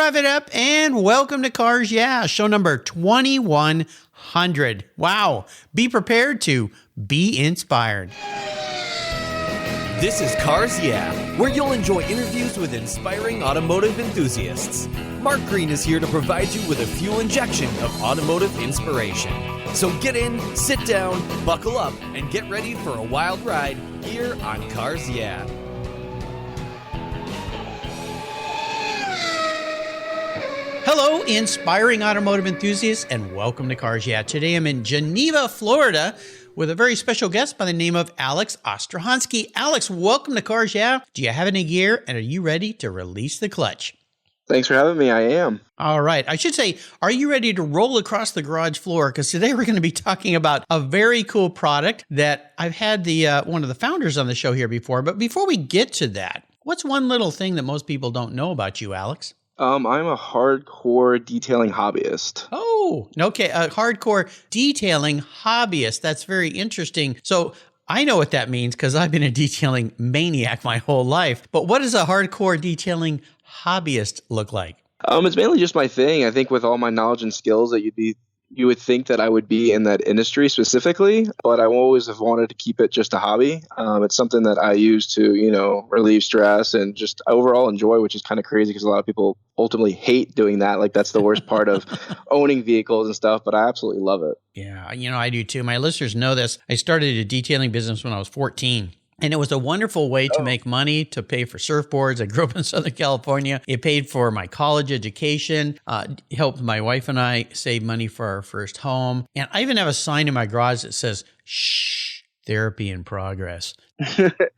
Rev it up and welcome to Cars Yeah, show number 2100. Wow. Be prepared to be inspired. This is Cars Yeah, where you'll enjoy interviews with inspiring automotive enthusiasts. Mark Green is here to provide you with a fuel injection of automotive inspiration. So get in, sit down, buckle up, and get ready for a wild ride here on Cars Yeah. Hello, inspiring automotive enthusiasts, and welcome to Cars Yeah. Today I'm in Geneva, Florida, with a very special guest by the name of Alex Ostrihonsky. Alex, welcome to Cars Yeah. Do you have it in gear, and are you ready to release the clutch? Thanks for having me. I am. All right. I should say, are you ready to roll across the garage floor? Because today we're going to be talking about a very cool product that I've had one of the founders on the show here before. But before we get to that, what's one little thing that most people don't know about you, Alex? I'm a hardcore detailing hobbyist. Oh, okay. A hardcore detailing hobbyist. That's very interesting. So I know what that means because I've been a detailing maniac my whole life. But what does a hardcore detailing hobbyist look like? It's mainly just my thing. I think with all my knowledge and skills that you would think that I would be in that industry specifically, but I always have wanted to keep it just a hobby. It's something that I use to, relieve stress and just overall enjoy, which is kind of crazy because a lot of people ultimately hate doing that. Like that's the worst part of owning vehicles and stuff, but I absolutely love it. Yeah, I do too. My listeners know this. I started a detailing business when I was 14. And it was a wonderful way to make money, to pay for surfboards. I grew up in Southern California. It paid for my college education, helped my wife and I save money for our first home. And I even have a sign in my garage that says, "Shh, therapy in progress."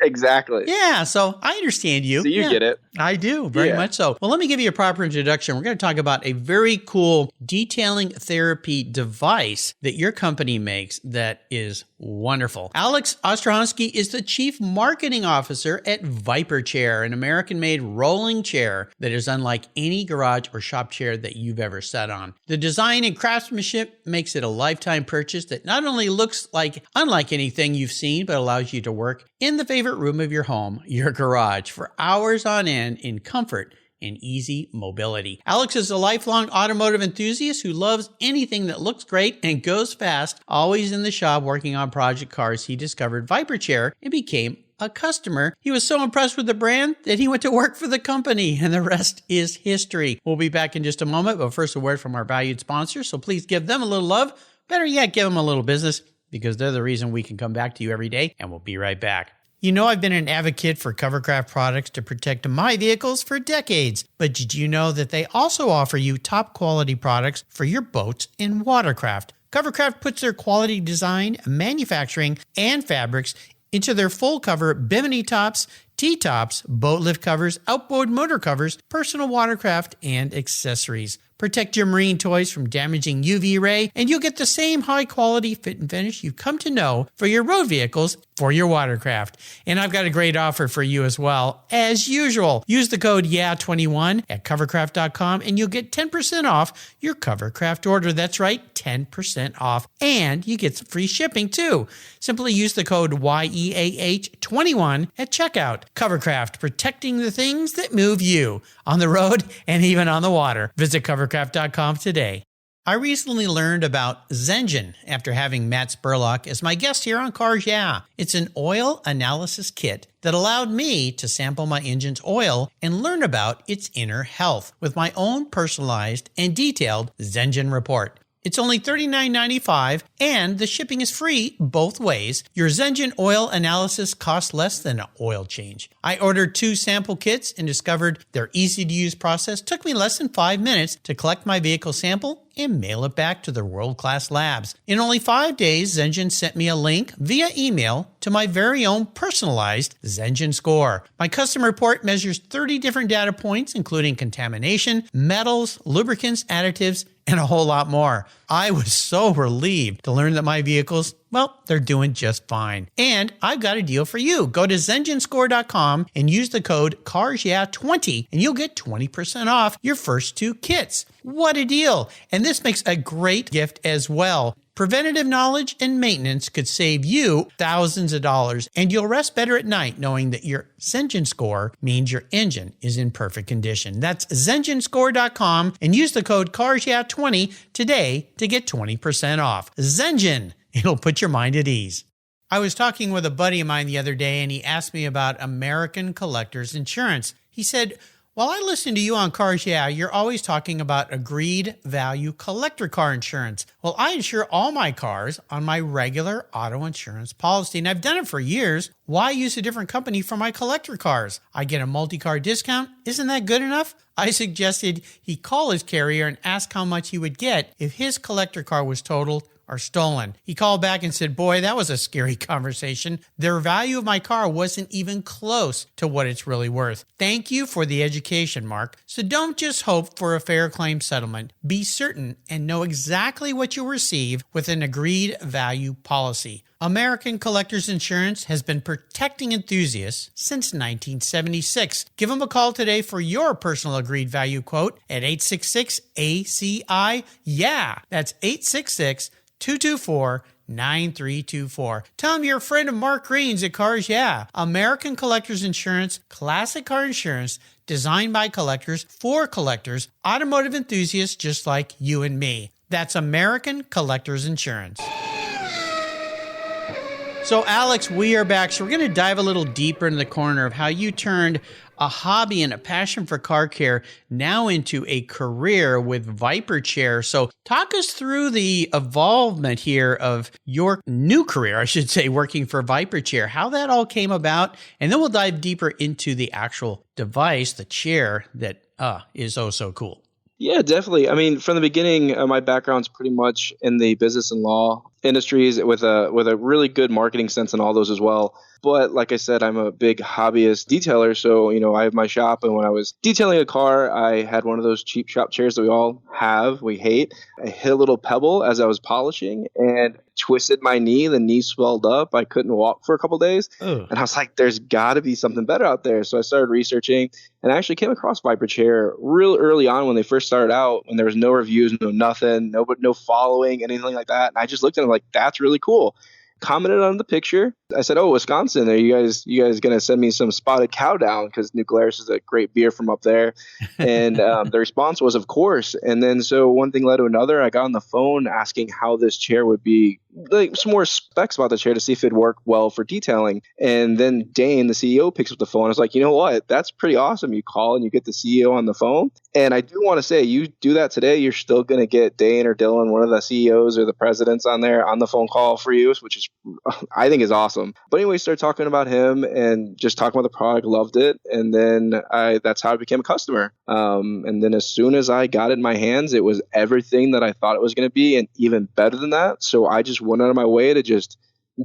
Exactly. Yeah, so I understand you. So you get it. I do, very much so. Well, let me give you a proper introduction. We're going to talk about a very cool detailing therapy device that your company makes that is wonderful. Alex Ostrihonsky is the Chief Marketing Officer at Viper Chair, an American-made rolling chair that is unlike any garage or shop chair that you've ever sat on. The design and craftsmanship makes it a lifetime purchase that not only looks unlike anything you've seen, but allows you to work in the favorite room of your home, your garage, for hours on end in comfort and easy mobility. Alex is a lifelong automotive enthusiast who loves anything that looks great and goes fast. Always in the shop working on project cars, he discovered Viper Chair and became a customer. He was so impressed with the brand that he went to work for the company, and the rest is history. We'll be back in just a moment, but first a word from our valued sponsors, so please give them a little love. Better yet, give them a little business, because they're the reason we can come back to you every day, and we'll be right back. You know, I've been an advocate for Covercraft products to protect my vehicles for decades, but did you know that they also offer you top quality products for your boats and watercraft? Covercraft puts their quality design, manufacturing, and fabrics into their full cover bimini tops, T-tops, boat lift covers, outboard motor covers, personal watercraft, and accessories. Protect your marine toys from damaging UV ray, and you'll get the same high-quality fit and finish you've come to know for your road vehicles for your watercraft. And I've got a great offer for you as well. As usual, use the code YEAH21 at covercraft.com, and you'll get 10% off your Covercraft order. That's right, 10% off. And you get some free shipping, too. Simply use the code YEAH21 at checkout. Covercraft, protecting the things that move you on the road and even on the water. Visit covercraft.com today. I recently learned about Zengen after having Matt Spurlock as my guest here on Cars Yeah. It's an oil analysis kit that allowed me to sample my engine's oil and learn about its inner health with my own personalized and detailed Zengen report. It's only $39.95, and the shipping is free both ways. Your Zengen oil analysis costs less than an oil change. I ordered 2 sample kits and discovered their easy-to-use process took me less than 5 minutes to collect my vehicle sample and mail it back to their world-class labs. In only 5 days, Zengen sent me a link via email to my very own personalized Zengen score. My custom report measures 30 different data points, including contamination, metals, lubricants, additives, and a whole lot more. I was so relieved to learn that my vehicles Well, they're doing just fine. And I've got a deal for you. Go to ZengenScore.com and use the code CarsYeah20 and you'll get 20% off your first 2 kits. What a deal. And this makes a great gift as well. Preventative knowledge and maintenance could save you thousands of dollars, and you'll rest better at night knowing that your Zengen score means your engine is in perfect condition. That's ZengenScore.com and use the code CarsYeah20 today to get 20% off. Zengen, it'll put your mind at ease. I was talking with a buddy of mine the other day, and he asked me about American Collectors Insurance. He said, while I listen to you on Cars Yeah, you're always talking about agreed value collector car insurance. Well, I insure all my cars on my regular auto insurance policy, and I've done it for years. Why use a different company for my collector cars? I get a multi-car discount. Isn't that good enough? I suggested he call his carrier and ask how much he would get if his collector car was totaled or stolen. He called back and said, boy, that was a scary conversation. The value of my car wasn't even close to what it's really worth. Thank you for the education, Mark. So don't just hope for a fair claim settlement. Be certain and know exactly what you'll receive with an agreed value policy. American Collectors Insurance has been protecting enthusiasts since 1976. Give them a call today for your personal agreed value quote at 866-ACI-YEAH. That's 866-224-9324. Tell them you're a friend of Mark Green's at Cars Yeah. American Collectors Insurance, classic car insurance, designed by collectors for collectors, automotive enthusiasts just like you and me. That's American Collectors Insurance. So, Alex, we are back. So we're going to dive a little deeper into the corner of how you turned a hobby and a passion for car care now into a career with Viper Chair. So talk us through the evolvement here of your new career, I should say, working for Viper Chair, how that all came about, and then we'll dive deeper into the actual device, the chair that is oh so cool. Yeah, definitely. I mean, from the beginning, my background's pretty much in the business and law industries with a really good marketing sense in all those as well. But like I said, I'm a big hobbyist detailer. So, I have my shop. And when I was detailing a car, I had one of those cheap shop chairs that we all have, we hate. I hit a little pebble as I was polishing and twisted my knee. The knee swelled up. I couldn't walk for a couple of days. And I was like, there's got to be something better out there. So I started researching and I actually came across Viper Chair real early on when they first started out, when there was no reviews, no nothing, no following, anything like that. And I just looked at it like, that's really cool. Commented on the picture. I said, "Oh, Wisconsin, are you guys gonna send me some spotted cow down? Because New Glarus is a great beer from up there." And the response was, "Of course." And then so one thing led to another. I got on the phone asking how this chair would be, like some more specs about the chair to see if it'd work well for detailing. And then Dane, the CEO, picks up the phone. I was like, you know what? That's pretty awesome. You call and you get the CEO on the phone. And I do want to say, you do that today, you're still going to get Dane or Dylan, one of the CEOs or the presidents on there on the phone call for you, which is, I think, is awesome. But anyway, started talking about him and just talking about the product, loved it. And then that's how I became a customer. And then as soon as I got it in my hands, it was everything that I thought it was going to be and even better than that. So I just went out of my way to just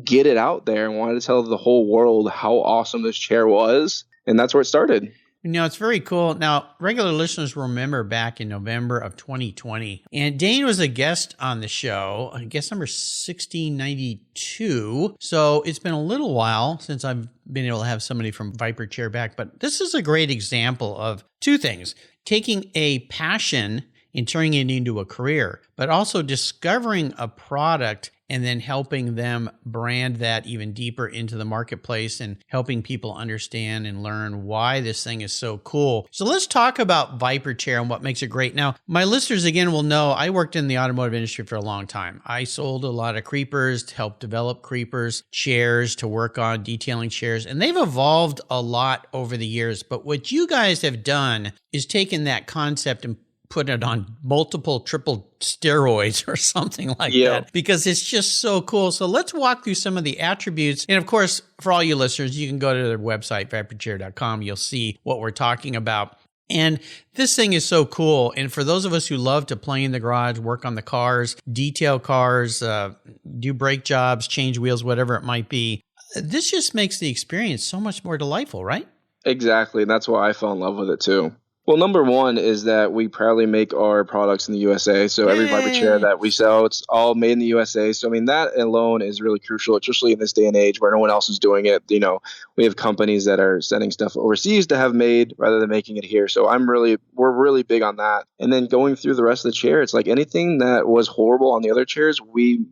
get it out there and wanted to tell the whole world how awesome this chair was. And that's where it started. It's very cool. Now, regular listeners will remember back in November of 2020, and Dane was a guest on the show, guest number 1692. So it's been a little while since I've been able to have somebody from Viper Chair back, but this is a great example of two things: taking a passion and turning it into a career, but also discovering a product and then helping them brand that even deeper into the marketplace and helping people understand and learn why this thing is so cool. So let's talk about Viper Chair and what makes it great. Now, my listeners, again, will know I worked in the automotive industry for a long time. I sold a lot of creepers to help develop creepers, chairs to work on, detailing chairs, and they've evolved a lot over the years. But what you guys have done is taken that concept and put it on triple steroids or something like that, because it's just so cool. So let's walk through some of the attributes. And of course, for all you listeners, you can go to their website, viperchair.com. You'll see what we're talking about. And this thing is so cool. And for those of us who love to play in the garage, work on the cars, detail cars, do brake jobs, change wheels, whatever it might be, this just makes the experience so much more delightful, right? Exactly. And that's why I fell in love with it too. Well, number one is that we proudly make our products in the USA. So every Viper chair that we sell, it's all made in the USA. So, I mean, that alone is really crucial, especially in this day and age where no one else is doing it. You know, we have companies that are sending stuff overseas to have made rather than making it here. So we're really big on that. And then going through the rest of the chair, it's like anything that was horrible on the other chairs, we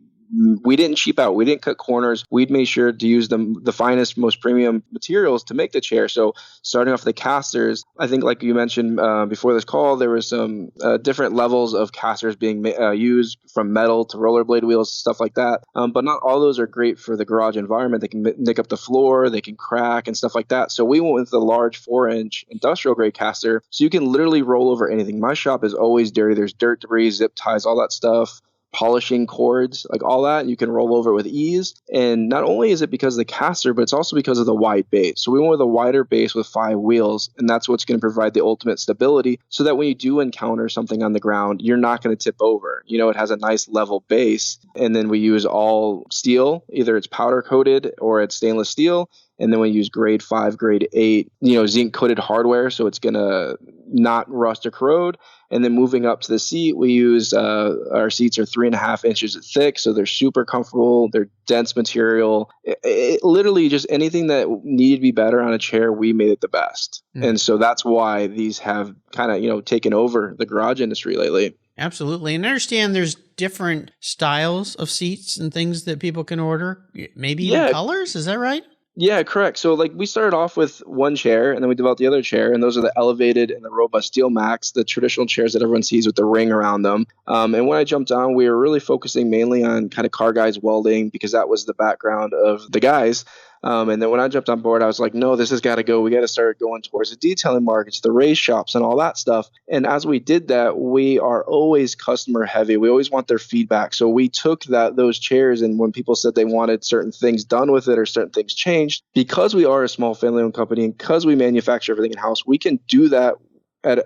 didn't cheap out. We didn't cut corners. We'd made sure to use the finest, most premium materials to make the chair. So starting off the casters, I think like you mentioned before this call, there was some different levels of casters being used, from metal to rollerblade wheels, stuff like that. But not all those are great for the garage environment. They can nick up the floor, they can crack and stuff like that. So we went with the large 4-inch industrial grade caster. So you can literally roll over anything. My shop is always dirty. There's dirt, debris, zip ties, all that stuff. Polishing cords, like all that, you can roll over with ease. And not only is it because of the caster, but it's also because of the wide base. So we went with a wider base with 5 wheels, and that's what's going to provide the ultimate stability so that when you do encounter something on the ground, you're not going to tip over. You know, it has a nice level base. And then we use all steel, either it's powder coated or it's stainless steel. And then we use grade 5, grade 8, zinc coated hardware, so it's going to not rust or corrode. And then moving up to the seat, we use our seats are 3.5 inches thick, so they're super comfortable. They're dense material. It literally just anything that needed to be better on a chair, we made it the best. And so that's why these have kind of taken over the garage industry lately. Absolutely. And I understand there's different styles of seats and things that people can order, maybe even colors. Is that right? Yeah, correct. So like we started off with one chair and then we developed the other chair, and those are the elevated and the robust steel max, the traditional chairs that everyone sees with the ring around them. And when I jumped on, we were really focusing mainly on kind of car guys welding because that was the background of the guys. And then when I jumped on board, I was like, no, this has got to go. We got to start going towards the detailing markets, the race shops and all that stuff. And as we did that, we are always customer heavy. We always want their feedback. So we took those chairs, and when people said they wanted certain things done with it or certain things changed, because we are a small family-owned company and because we manufacture everything in-house, we can do that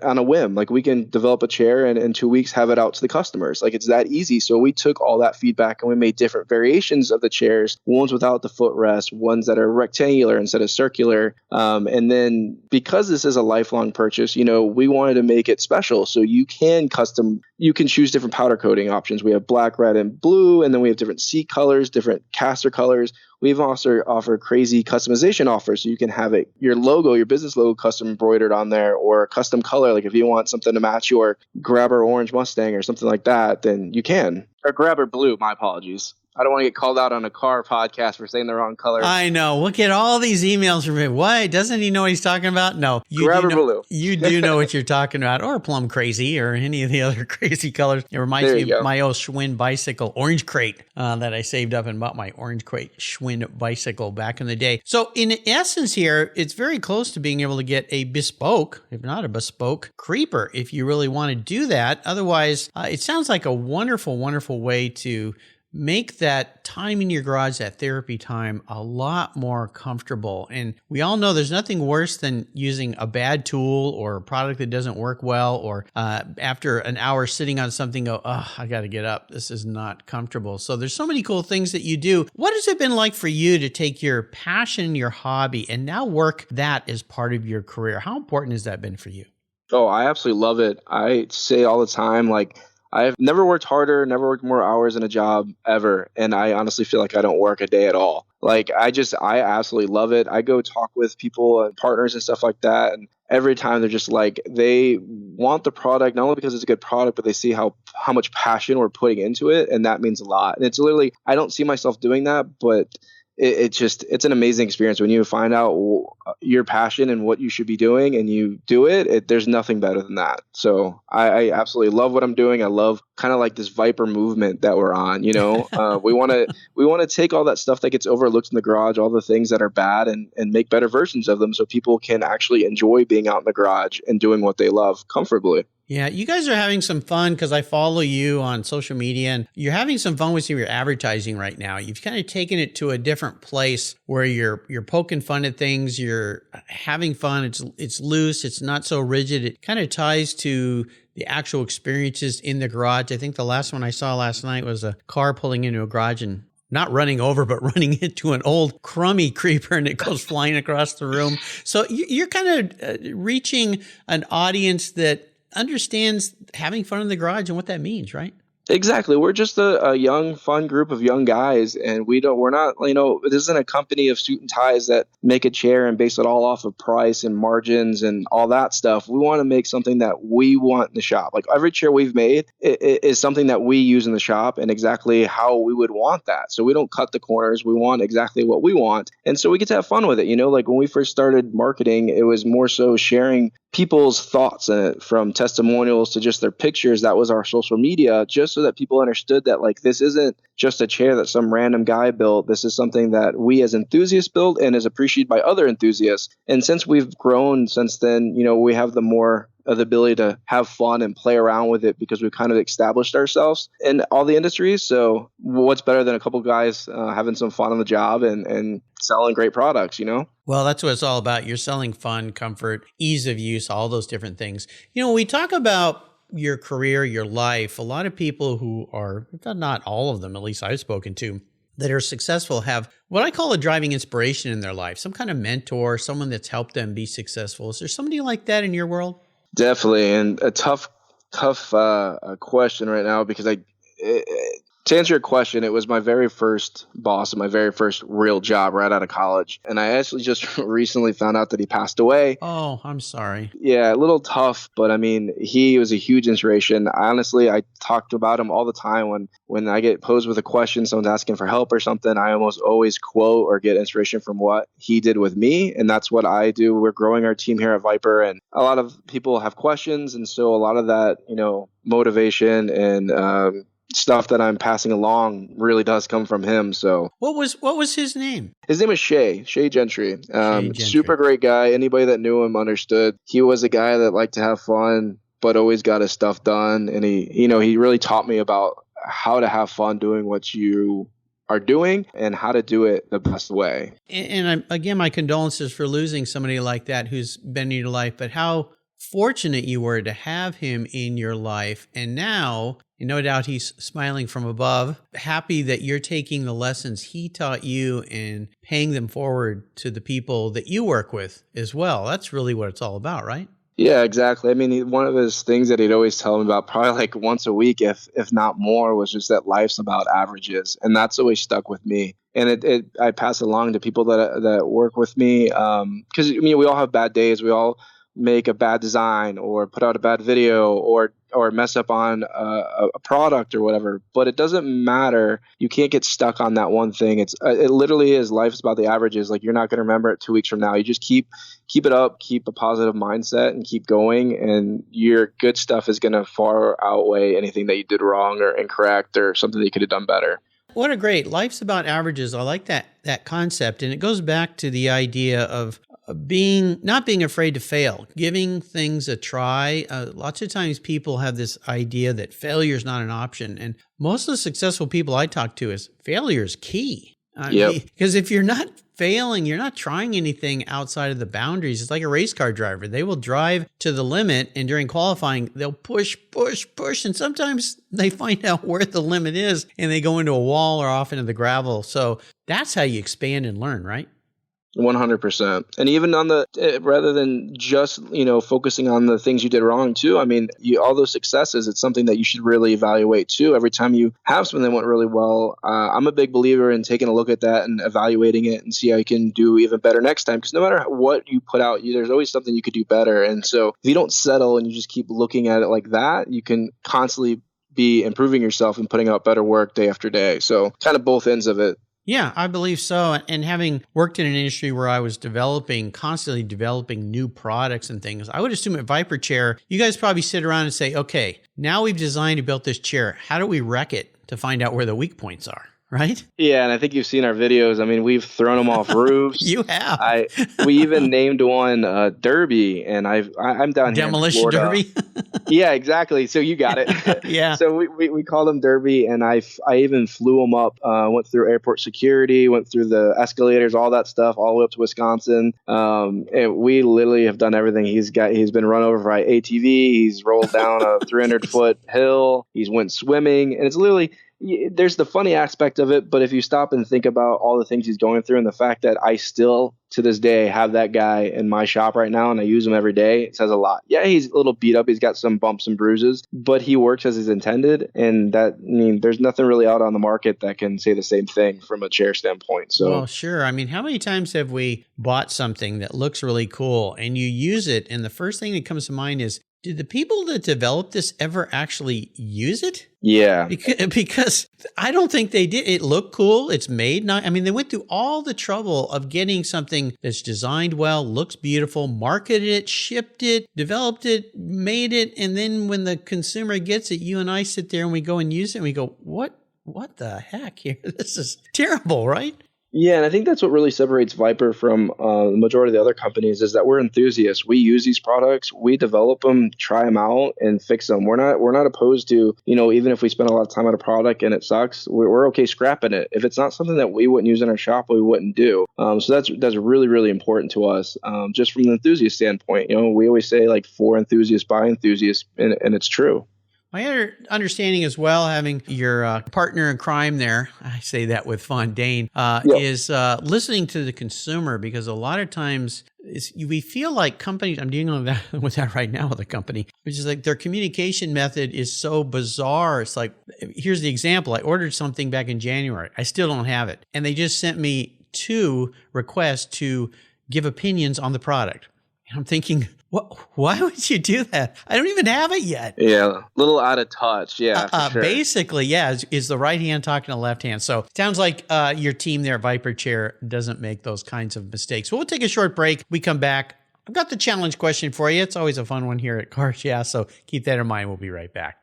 on a whim. Like we can develop a chair and in 2 weeks have it out to the customers. Like it's that easy. So we took all that feedback and we made different variations of the chairs, ones without the footrest, ones that are rectangular instead of circular. And then because this is a lifelong purchase, we wanted to make it special. So you can choose different powder coating options. We have black, red, and blue, and then we have different seat colors, different caster colors. We've also offered crazy customization offers. So you can have your logo, your business logo custom embroidered on there, or custom color. Like if you want something to match your Grabber orange Mustang or something like that, then you can. Or Grabber blue, my apologies. I don't want to get called out on a car podcast for saying the wrong color. I know. We'll get all these emails from him. Why? Doesn't he know what he's talking about? No. You do know what you're talking about. Or plum crazy or any of the other crazy colors. It reminds me of my old Schwinn bicycle, orange crate, that I saved up and bought my orange crate Schwinn bicycle back in the day. So in essence here, it's very close to being able to get a bespoke, if not a bespoke, creeper if you really want to do that. Otherwise, it sounds like a wonderful, wonderful way to make that time in your garage, that therapy time, a lot more comfortable. And we all know there's nothing worse than using a bad tool or a product that doesn't work well, or after an hour sitting on something, I got to get up. This is not comfortable. So there's so many cool things that you do. What has it been like for you to take your passion, your hobby, and now work that as part of your career? How important has that been for you? Oh, I absolutely love it. I say all the time, like, I've never worked harder, never worked more hours in a job ever. And I honestly feel like I don't work a day at all. Like I absolutely love it. I go talk with people and partners and stuff like that. And every time they're just like, they want the product, not only because it's a good product, but they see how much passion we're putting into it. And that means a lot. And it's literally, I don't see myself doing that, but it's an amazing experience when you find out your passion and what you should be doing and you do it. There's nothing better than that. So I absolutely love what I'm doing. I love kind of like this Viper movement that we're on, we want to take all that stuff that gets overlooked in the garage, all the things that are bad, and make better versions of them so people can actually enjoy being out in the garage and doing what they love comfortably. Yeah, you guys are having some fun because I follow you on social media, and you're having some fun with your advertising right now. You've kind of taken it to a different place where you're poking fun at things, you're having fun. It's loose, it's not so rigid. It kind of ties to the actual experiences in the garage. I think the last one I saw last night was a car pulling into a garage and not running over, but running into an old crummy creeper and it goes flying across the room. So you're kind of reaching an audience that understands having fun in the garage and what that means, right? Exactly. We're just a young, fun group of young guys, and we're not, this isn't a company of suit and ties that make a chair and base it all off of price and margins and all that stuff. We want to make something that we want in the shop. Like every chair we've made is something that we use in the shop and exactly how we would want that. So we don't cut the corners. We want exactly what we want. And so we get to have fun with it. Like when we first started marketing, it was more so sharing people's thoughts in it, from testimonials to just their pictures. That was our social media, just so that people understood that like this isn't just a chair that some random guy built. This is something that we as enthusiasts build and is appreciated by other enthusiasts. And since we've grown since then, we have the ability to have fun and play around with it because we've kind of established ourselves in all the industries. So what's better than a couple guys having some fun on the job and selling great products, Well, that's what it's all about. You're selling fun, comfort, ease of use, all those different things. We talk about your career, your life. A lot of people who are, not all of them, at least I've spoken to, that are successful have what I call a driving inspiration in their life, some kind of mentor, someone that's helped them be successful. Is there somebody like that in your world? Definitely. And a tough question right now, because to answer your question, it was my very first boss and my very first real job right out of college. And I actually just recently found out that he passed away. Oh, I'm sorry. Yeah, a little tough, but I mean, he was a huge inspiration. Honestly, I talked about him all the time. When I get posed with a question, someone's asking for help or something, I almost always quote or get inspiration from what he did with me. And that's what I do. We're growing our team here at Viper, and a lot of people have questions. And so a lot of that, motivation and, stuff that I'm passing along really does come from him. So what was his name? His name is Shay Gentry. Gentry. Super great guy. Anybody that knew him understood. He was a guy that liked to have fun, but always got his stuff done. And he really taught me about how to have fun doing what you are doing and how to do it the best way. And again, my condolences for losing somebody like that who's been in your life, but how fortunate you were to have him in your life. And now, no doubt he's smiling from above, happy that you're taking the lessons he taught you and paying them forward to the people that you work with as well. That's really what it's all about, right? Yeah, exactly. I mean, one of his things that he'd always tell me about, probably like once a week, if not more, was just that life's about averages. And that's always stuck with me. And I pass it along to people that work with me. Because, we all have bad days. We all make a bad design or put out a bad video or mess up on a product or whatever, but it doesn't matter. You can't get stuck on that one thing. It literally is, life is about the averages. Like, you're not going to remember it 2 weeks from now. You just keep it up, keep a positive mindset and keep going, and your good stuff is going to far outweigh anything that you did wrong or incorrect or something that you could have done better. What a great life's about averages. I like that concept. And it goes back to the idea of not being afraid to fail, giving things a try. Lots of times people have this idea that failure is not an option. And most of the successful people I talk to is failure is key. Because if you're not failing, you're not trying anything outside of the boundaries. It's like a race car driver. They will drive to the limit, and during qualifying, they'll push. And sometimes they find out where the limit is and they go into a wall or off into the gravel. So that's how you expand and learn, right? 100%. And even on rather than just, focusing on the things you did wrong too, I mean, all those successes, it's something that you should really evaluate too. Every time you have something that went really well, I'm a big believer in taking a look at that and evaluating it and see how you can do even better next time. Because no matter what you put out, there's always something you could do better. And so if you don't settle and you just keep looking at it like that, you can constantly be improving yourself and putting out better work day after day. So kind of both ends of it. Yeah, I believe so. And having worked in an industry where I was constantly developing new products and things, I would assume at Viper Chair, you guys probably sit around and say, okay, now we've designed and built this chair. How do we wreck it to find out where the weak points are? Right? Yeah, and I think you've seen our videos. I mean, we've thrown them off roofs. You have. We even named one Derby, and I'm down here in Demolition Derby? Yeah, exactly. So you got it. Yeah. So we call them Derby, and I even flew them up, went through airport security, went through the escalators, all that stuff, all the way up to Wisconsin. And we literally have done everything. He's been run over by ATV. He's rolled down a 300-foot hill. He's went swimming, and it's literally, there's the funny aspect of it, but if you stop and think about all the things he's going through and the fact that I still to this day have that guy in my shop right now and I use him every day, it says a lot. Yeah, he's a little beat up. He's got some bumps and bruises, but he works as he's intended. And that, I mean, there's nothing really out on the market that can say the same thing from a chair standpoint. So, well, sure. I mean, how many times have we bought something that looks really cool and you use it, and the first thing that comes to mind is, did the people that developed this ever actually use it? Yeah. Because I don't think they did. It looked cool. It's made nice. I mean, they went through all the trouble of getting something that's designed well, looks beautiful, marketed it, shipped it, developed it, made it. And then when the consumer gets it, you and I sit there and we go and use it and we go, what the heck here? This is terrible, right? Yeah, and I think that's what really separates Viper from the majority of the other companies is that we're enthusiasts. We use these products, we develop them, try them out, and fix them. We're not opposed to, even if we spend a lot of time on a product and it sucks, we're okay scrapping it. If it's not something that we wouldn't use in our shop, we wouldn't do. So that's really, really important to us, just from the enthusiast standpoint. We always say like for enthusiasts, by enthusiasts, and it's true. My understanding as well, having your partner in crime there, I say that with fun, Dane, is listening to the consumer, because a lot of times we feel like companies, I'm dealing with that right now with a company, which is like their communication method is so bizarre. It's like, here's the example. I ordered something back in January. I still don't have it. And they just sent me 2 requests to give opinions on the product. And I'm thinking, why would you do that? I don't even have it yet. Yeah, a little out of touch. Yeah, for sure. Basically, yeah, is the right hand talking to the left hand. So it sounds like your team there at Viper Chair doesn't make those kinds of mistakes. So we'll take a short break. We come back. I've got the challenge question for you. It's always a fun one here at Cars Yeah, so keep that in mind. We'll be right back.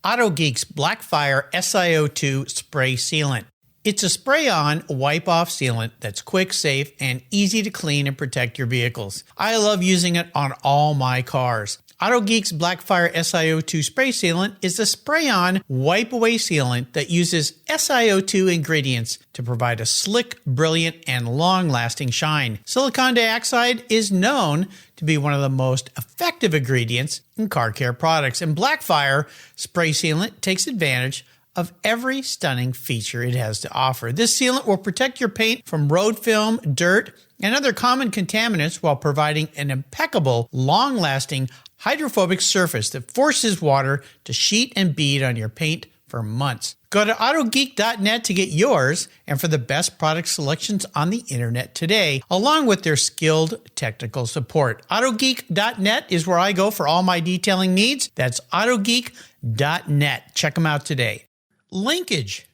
AutoGeek's Blackfire SiO2 Spray Sealant. It's a spray-on, wipe-off sealant that's quick, safe, and easy to clean and protect your vehicles. I love using it on all my cars. AutoGeek's Blackfire SiO2 Spray Sealant is a spray-on, wipe-away sealant that uses SiO2 ingredients to provide a slick, brilliant, and long-lasting shine. Silicon dioxide is known to be one of the most effective ingredients in car care products, and Blackfire Spray Sealant takes advantage of every stunning feature it has to offer. This sealant will protect your paint from road film, dirt, and other common contaminants while providing an impeccable, long-lasting, hydrophobic surface that forces water to sheet and bead on your paint for months. Go to autogeek.net to get yours and for the best product selections on the internet today, along with their skilled technical support. Autogeek.net is where I go for all my detailing needs. That's autogeek.net. Check them out today. Linkage.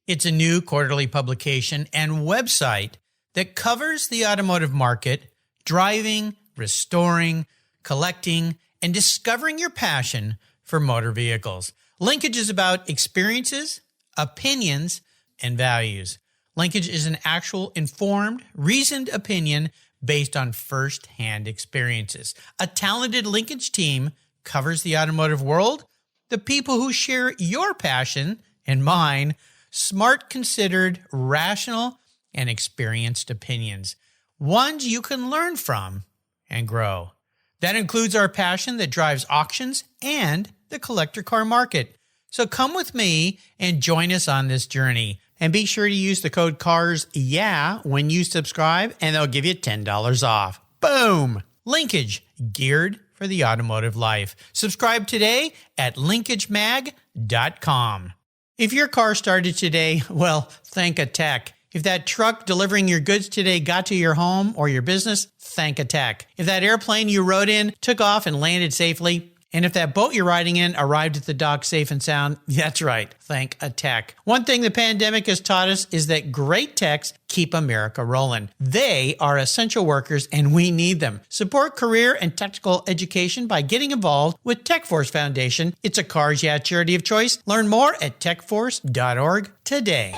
It's a new quarterly publication and website that covers the automotive market, driving, restoring, collecting, and discovering your passion for motor vehicles. Linkage is about experiences, opinions, and values. Linkage is an actual informed, reasoned opinion based on first-hand experiences. A talented linkage team covers the automotive world, the people who share your passion and mine, smart, considered, rational, and experienced opinions, ones you can learn from and grow. That includes our passion that drives auctions and the collector car market. So come with me and join us on this journey. And be sure to use the code CARSYEAH when you subscribe, and they'll give you $10 off. Boom! Linkage, geared for the automotive life. Subscribe today at linkagemag.com. If your car started today, well, thank a tech. If that truck delivering your goods today got to your home or your business, thank a tech. If that airplane you rode in took off and landed safely, and if that boat you're riding in arrived at the dock safe and sound, that's right, thank a tech. One thing the pandemic has taught us is that great techs keep America rolling. They are essential workers and we need them. Support career and technical education by getting involved with TechForce Foundation. It's a Cars Yeah charity of choice. Learn more at techforce.org today.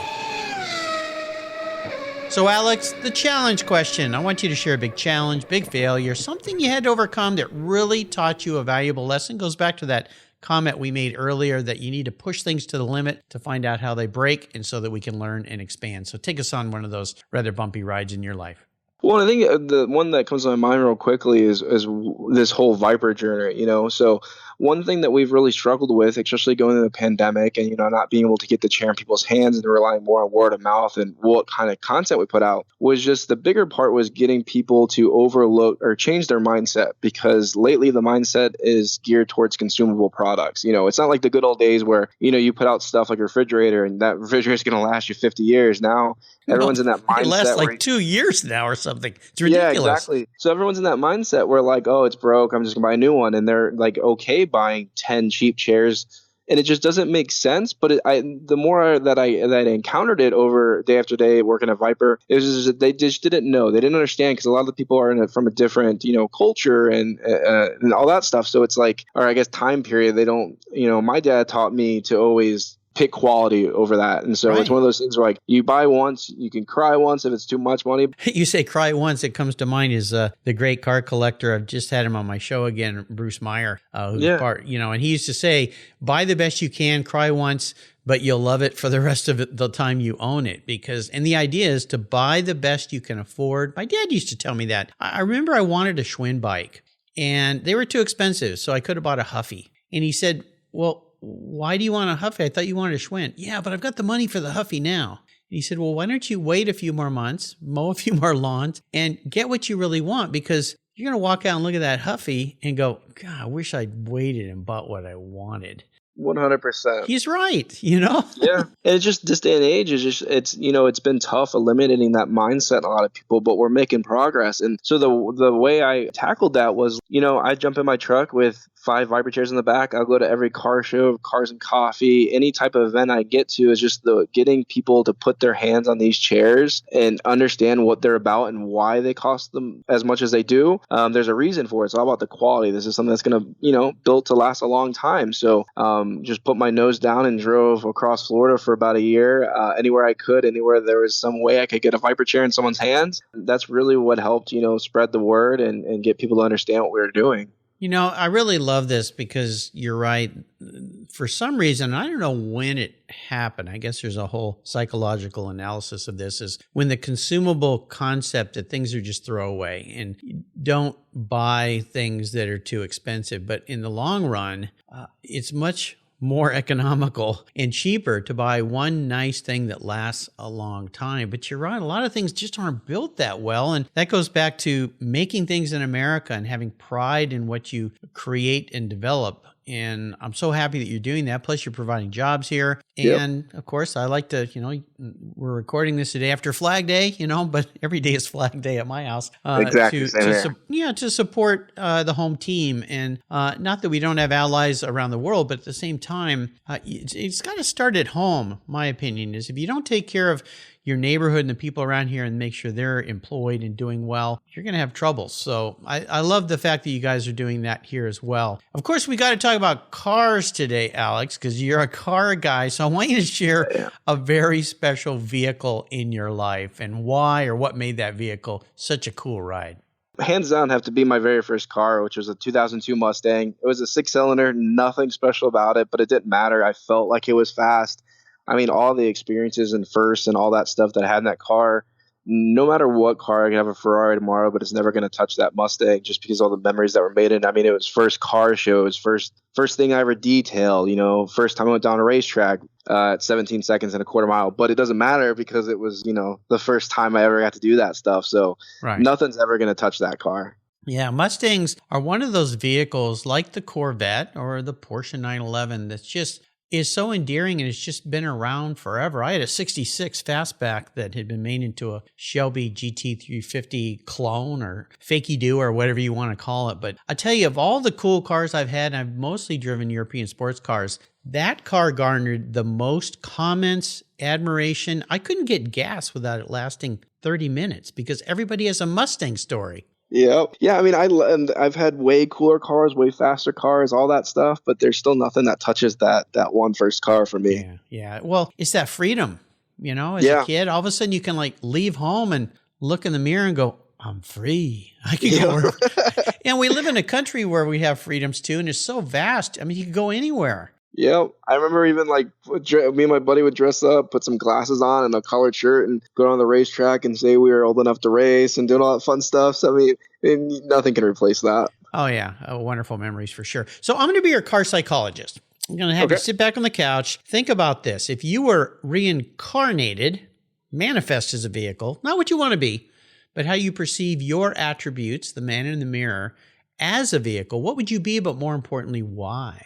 So Alex, the challenge question. I want you to share a big challenge, big failure, something you had to overcome that really taught you a valuable lesson. Goes back to that comment we made earlier that you need to push things to the limit to find out how they break and so that we can learn and expand. So take us on one of those rather bumpy rides in your life. Well, I think the one that comes to my mind real quickly is this whole Viper journey, So one thing that we've really struggled with, especially going into the pandemic and, not being able to get the chair in people's hands and relying more on word of mouth and what kind of content we put out, was just the bigger part was getting people to overlook or change their mindset, because lately the mindset is geared towards consumable products. It's not like the good old days where, you put out stuff like a refrigerator and that refrigerator is going to last you 50 years. Now everyone's in that mindset. It lasts like 2 years now or something. It's ridiculous. Yeah, exactly. So everyone's in that mindset where like, oh, it's broke, I'm just going to buy a new one. And they're like, okay, buying 10 cheap chairs. And it just doesn't make sense. But the more that I encountered it over day after day working at Viper, it was just that they just didn't know. They didn't understand, because a lot of the people are in it from a different, culture and all that stuff. So it's like, or I guess time period. They don't, my dad taught me to always pick quality over that. And so It's one of those things where like you buy once, you can cry once if it's too much money. You say cry once, it comes to mind is the great car collector. I've just had him on my show again, Bruce Meyer, who's part, and he used to say, buy the best you can, cry once, but you'll love it for the rest of the time you own it. And the idea is to buy the best you can afford. My dad used to tell me that. I remember I wanted a Schwinn bike and they were too expensive, so I could have bought a Huffy. And he said, well, why do you want a Huffy? I thought you wanted a Schwinn. Yeah, but I've got the money for the Huffy now. And he said, well, why don't you wait a few more months, mow a few more lawns, and get what you really want? Because you're going to walk out and look at that Huffy and go, God, I wish I'd waited and bought what I wanted. 100%. He's right, Yeah. And it's just this day and age is just, it's been tough eliminating that mindset in a lot of people, but we're making progress. And so the way I tackled that was, I jump in my truck with 5 Viper chairs in the back. I'll go to every car show, Cars and Coffee, any type of event I get to, is just getting people to put their hands on these chairs and understand what they're about and why they cost them as much as they do. There's a reason for it. It's all about the quality. This is something that's going to, built to last a long time. So just put my nose down and drove across Florida for about a year, anywhere I could, anywhere there was some way I could get a Viper chair in someone's hands. That's really what helped, spread the word and get people to understand what we were doing. I really love this because you're right. For some reason, I don't know when it happened. I guess there's a whole psychological analysis of this, is when the consumable concept that things are just throwaway and you don't buy things that are too expensive. But in the long run, it's much more economical and cheaper to buy one nice thing that lasts a long time. But you're right, a lot of things just aren't built that well. And that goes back to making things in America and having pride in what you create and develop. And I'm so happy that you're doing that. Plus, you're providing jobs here. And of course, I like to, we're recording this today after Flag Day, but every day is Flag Day at my house. Exactly. To support the home team. And not that we don't have allies around the world, but at the same time, it's got to start at home. My opinion is, if you don't take care of your neighborhood and the people around here and make sure they're employed and doing well, you're going to have trouble. So I love the fact that you guys are doing that here as well. Of course, we got to talk about cars today, Alex, because you're a car guy. So I want you to share a very special vehicle in your life and why, or what made that vehicle such a cool ride. Hands down, have to be my very first car, which was a 2002 Mustang. It was a 6-cylinder, nothing special about it, but it didn't matter. I felt like it was fast. I mean, all the experiences and firsts and all that stuff that I had in that car, no matter what car, I could have a Ferrari tomorrow, but it's never going to touch that Mustang just because of all the memories that were made in it. I mean, it was first car shows, first thing I ever detailed, first time I went down a racetrack at 17 seconds and a quarter mile, but it doesn't matter because it was, the first time I ever got to do that stuff. So Nothing's ever going to touch that car. Yeah, Mustangs are one of those vehicles like the Corvette or the Porsche 911 that's just is so endearing, and it's just been around forever. I had a 66 Fastback that had been made into a Shelby GT350 clone or fakey-do or whatever you want to call it. But I tell you, of all the cool cars I've had, and I've mostly driven European sports cars, that car garnered the most comments, admiration. I couldn't get gas without it lasting 30 minutes because everybody has a Mustang story. Yeah. I mean, I've had way cooler cars, way faster cars, all that stuff, but there's still nothing that touches that one first car for me. Yeah. Well, it's that freedom, as a kid, all of a sudden you can leave home and look in the mirror and go, I'm free. I can go wherever. And we live in a country where we have freedoms too, and it's so vast. I mean, you can go anywhere. Yeah, I remember even me and my buddy would dress up, put some glasses on and a collared shirt and go on the racetrack and say we were old enough to race and doing all that fun stuff. So, I mean, nothing can replace that. Oh, yeah. Wonderful memories for sure. So I'm going to be your car psychologist. I'm going to have you sit back on the couch. Think about this. If you were reincarnated, manifest as a vehicle, not what you want to be, but how you perceive your attributes, the man in the mirror, as a vehicle, what would you be, but more importantly, why?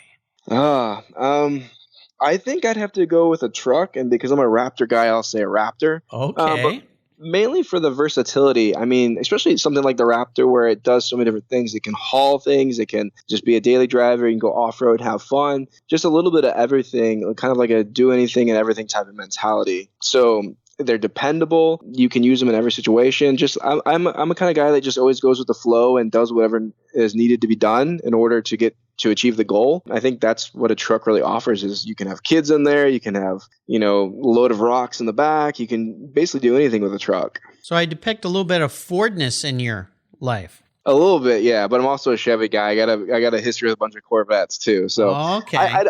I think I'd have to go with a truck, and because I'm a Raptor guy, I'll say a Raptor. Okay. But mainly for the versatility. I mean, especially something like the Raptor where it does so many different things. It can haul things. It can just be a daily driver. You can go off-road, have fun. Just a little bit of everything, kind of like a do anything and everything type of mentality. So they're dependable. You can use them in every situation. I'm a kind of guy that just always goes with the flow and does whatever is needed to be done in order to achieve the goal. I think that's what a truck really offers is you can have kids in there. You can have, a load of rocks in the back. You can basically do anything with a truck. So I depict a little bit of Fordness in your life. A little bit, yeah, but I'm also a Chevy guy. I got a history with a bunch of Corvettes too. So okay. I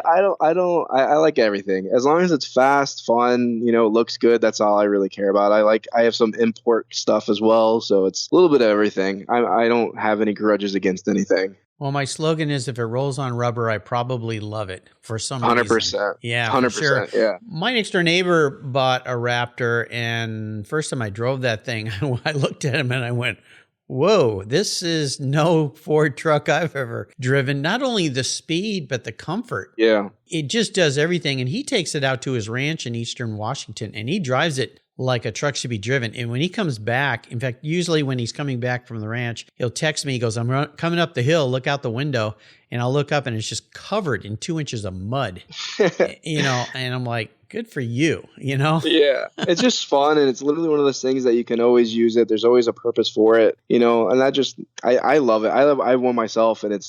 like everything as long as it's fast, fun, looks good. That's all I really care about. I have some import stuff as well, so it's a little bit of everything. I don't have any grudges against anything. Well, my slogan is if it rolls on rubber, I probably love it for some 100%. reason. Yeah, 100%. Sure. Yeah. My next door neighbor bought a Raptor, and first time I drove that thing, I looked at him and I went, whoa, this is no Ford truck I've ever driven. Not only the speed, but the comfort. Yeah. It just does everything. And he takes it out to his ranch in Eastern Washington, and he drives it like a truck should be driven. And when he comes back, in fact, usually when he's coming back from the ranch, he'll text me. He goes, I'm coming up the hill, look out the window. And I'll look up and it's just covered in 2 inches of mud, and I'm like, good for you, Yeah. It's just fun. And it's literally one of those things that you can always use it. There's always a purpose for it, and I love it. I have one myself, and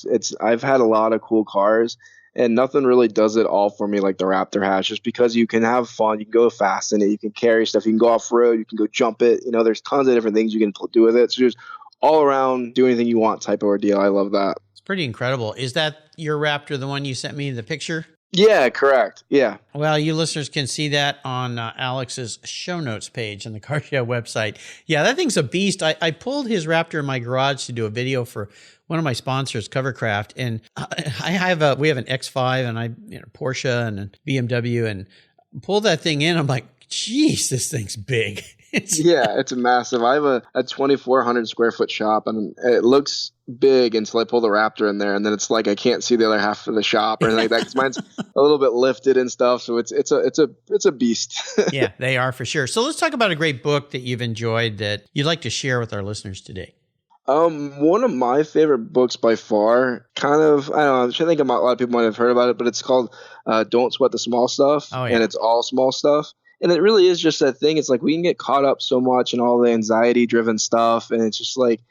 I've had a lot of cool cars, and nothing really does it all for me like the Raptor has, just because you can have fun. You can go fast in it. You can carry stuff. You can go off road. You can go jump it. There's tons of different things you can do with it. So just all around do anything you want type of ordeal. I love that. It's pretty incredible. Is that your Raptor, the one you sent me the picture? Yeah, correct. Yeah. Well, you listeners can see that on Alex's show notes page on the Car Show website. Yeah, that thing's a beast. I pulled his Raptor in my garage to do a video for one of my sponsors, Covercraft, and we have an X5 and Porsche and a BMW, and pulled that thing in. I'm like, geez, this thing's big. It's massive. I have a 2,400 square foot shop, and it looks big until I pull the Raptor in there, and then it's like I can't see the other half of the shop or anything like that, because mine's a little bit lifted and stuff. So it's a beast. Yeah, they are for sure. So let's talk about a great book that you've enjoyed that you'd like to share with our listeners today. One of my favorite books by far, I don't know, I think a lot of people might have heard about it, but it's called Don't Sweat the Small Stuff. Oh, yeah. And it's all small stuff. And it really is just that thing. It's like we can get caught up so much in all the anxiety driven stuff. And it's just like,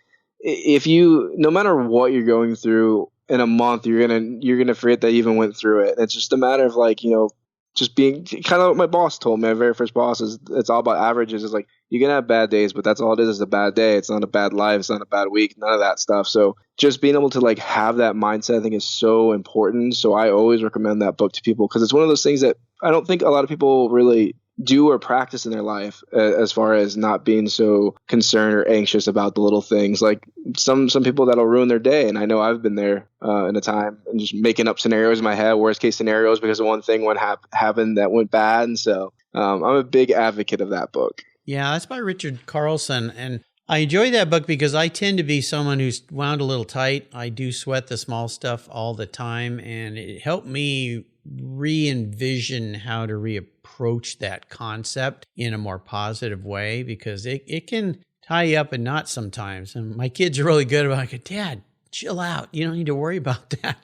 no matter what you're going through in a month, you're going to forget that you even went through it. And it's just a matter of just being kind of what my boss told me. My very first boss is it's all about averages. It's like, you can have bad days, but that's all it is a bad day. It's not a bad life. It's not a bad week, none of that stuff. So just being able to have that mindset, I think, is so important. So I always recommend that book to people, because it's one of those things that I don't think a lot of people really do or practice in their life, as far as not being so concerned or anxious about the little things. Like some people that'll ruin their day. And I know I've been there in a time, and just making up scenarios in my head, worst case scenarios, because of one thing happened that went bad. And so I'm a big advocate of that book. Yeah, that's by Richard Carlson. And I enjoy that book because I tend to be someone who's wound a little tight. I do sweat the small stuff all the time, and it helped me re-envision how to reapproach that concept in a more positive way, because it can tie you up in knots sometimes. And my kids are really good about it. Dad, chill out. You don't need to worry about that,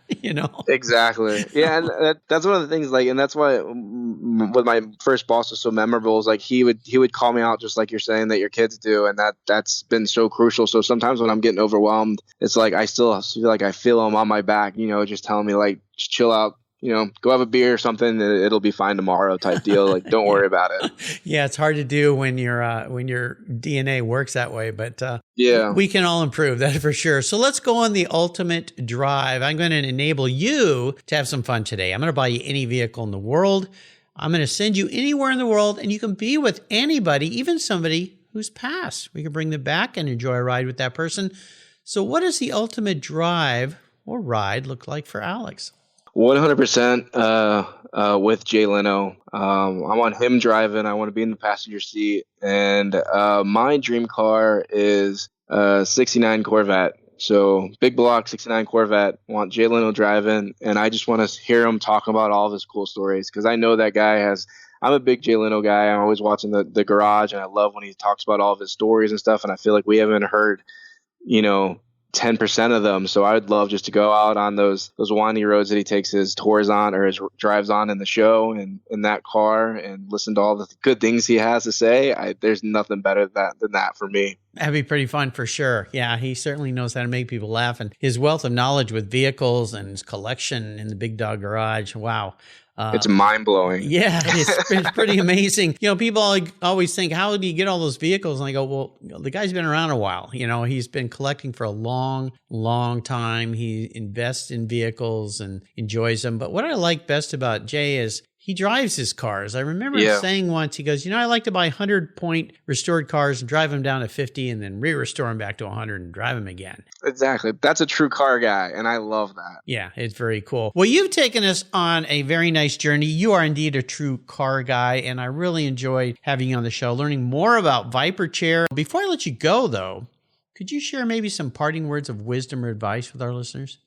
Exactly. Yeah, and that's one of the things, and that's why with my first boss was so memorable, is he would call me out, just like you're saying that your kids do, and that's been so crucial. So sometimes when I'm getting overwhelmed, it's like I still feel like I feel them on my back, just telling me just chill out. Go have a beer or something, and it'll be fine tomorrow type deal. Don't worry about it. Yeah, it's hard to do when your DNA works that way, but yeah, we can all improve, that for sure. So let's go on the ultimate drive. I'm going to enable you to have some fun today. I'm going to buy you any vehicle in the world. I'm going to send you anywhere in the world, and you can be with anybody, even somebody who's passed. We can bring them back and enjoy a ride with that person. So what does the ultimate drive or ride look like for Alex? 100% with Jay Leno. I want him driving. I want to be in the passenger seat. And my dream car is a 69 Corvette. So big block 69 Corvette. Want Jay Leno driving. And I just want to hear him talk about all of his cool stories, because I know that guy has – I'm a big Jay Leno guy. I'm always watching the garage, and I love when he talks about all of his stories and stuff. And I feel like we haven't heard, 10% of them. So I would love just to go out on those windy roads that he takes his tours on or his drives on in the show and in that car, and listen to all the good things he has to say. There's nothing better than that for me. That'd be pretty fun for sure. Yeah, he certainly knows how to make people laugh, and his wealth of knowledge with vehicles and his collection in the Big Dog Garage. Wow. It's mind-blowing. Yeah, it's pretty amazing. People always think, how do you get all those vehicles? And I go, well, the guy's been around a while. He's been collecting for a long, long time. He invests in vehicles and enjoys them. But what I like best about Jay is he drives his cars. I remember him saying once, he goes, I like to buy 100-point restored cars and drive them down to 50 and then re-restore them back to 100 and drive them again. Exactly. That's a true car guy, and I love that. Yeah, it's very cool. Well, you've taken us on a very nice journey. You are indeed a true car guy, and I really enjoyed having you on the show, learning more about Viper Chair. Before I let you go, though, could you share maybe some parting words of wisdom or advice with our listeners?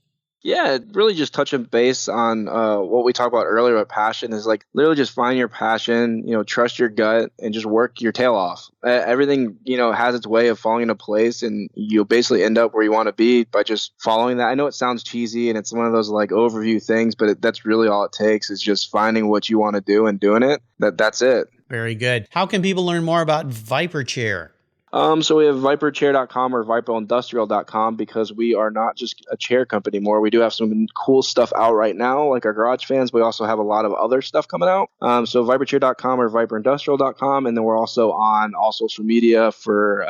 Yeah, really just touching base on what we talked about earlier about passion is like literally just find your passion, trust your gut and just work your tail off. Everything, has its way of falling into place, and you'll basically end up where you want to be by just following that. I know it sounds cheesy and it's one of those like overview things, but that's really all it takes is just finding what you want to do and doing it. That's it. Very good. How can people learn more about Viper Chair? So we have viperchair.com or viparindustrial.com, because we are not just a chair company anymore. We do have some cool stuff out right now, like our garage fans. We also have a lot of other stuff coming out. So viperchair.com or viparindustrial.com. And then we're also on all social media for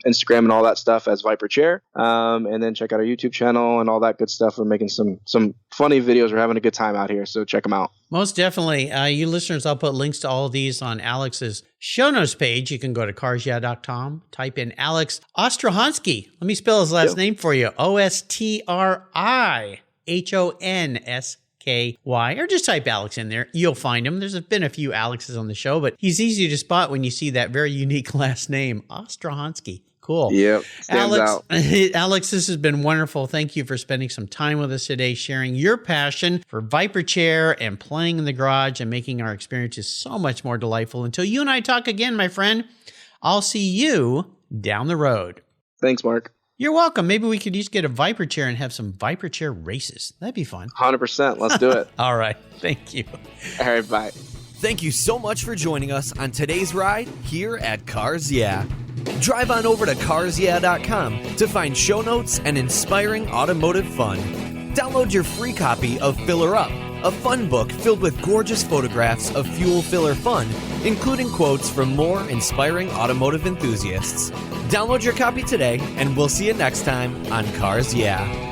Instagram and all that stuff as Viper Chair. And then check out our YouTube channel and all that good stuff. We're making some funny videos. We're having a good time out here. So check them out. Most definitely. You listeners, I'll put links to all of these on Alex's show notes page. You can go to carsyeah.com, type in Alex Ostrihonsky. Let me spell his last name for you. Ostrihonsky, or just type Alex in there. You'll find him. There's been a few Alexes on the show, but he's easy to spot when you see that very unique last name, Ostrihonsky. Cool. Yep. Stands out. Alex, this has been wonderful. Thank you for spending some time with us today, sharing your passion for Viper Chair and playing in the garage and making our experiences so much more delightful. Until you and I talk again, my friend, I'll see you down the road. Thanks, Mark. You're welcome. Maybe we could each get a Viper Chair and have some Viper Chair races. That'd be fun. 100%. Let's do it. All right. Thank you. All right. Bye. Thank you so much for joining us on today's ride here at Cars Yeah. Drive on over to carsyeah.com to find show notes and inspiring automotive fun. Download your free copy of Filler Up, a fun book filled with gorgeous photographs of fuel filler fun, including quotes from more inspiring automotive enthusiasts. Download your copy today, and we'll see you next time on Cars Yeah.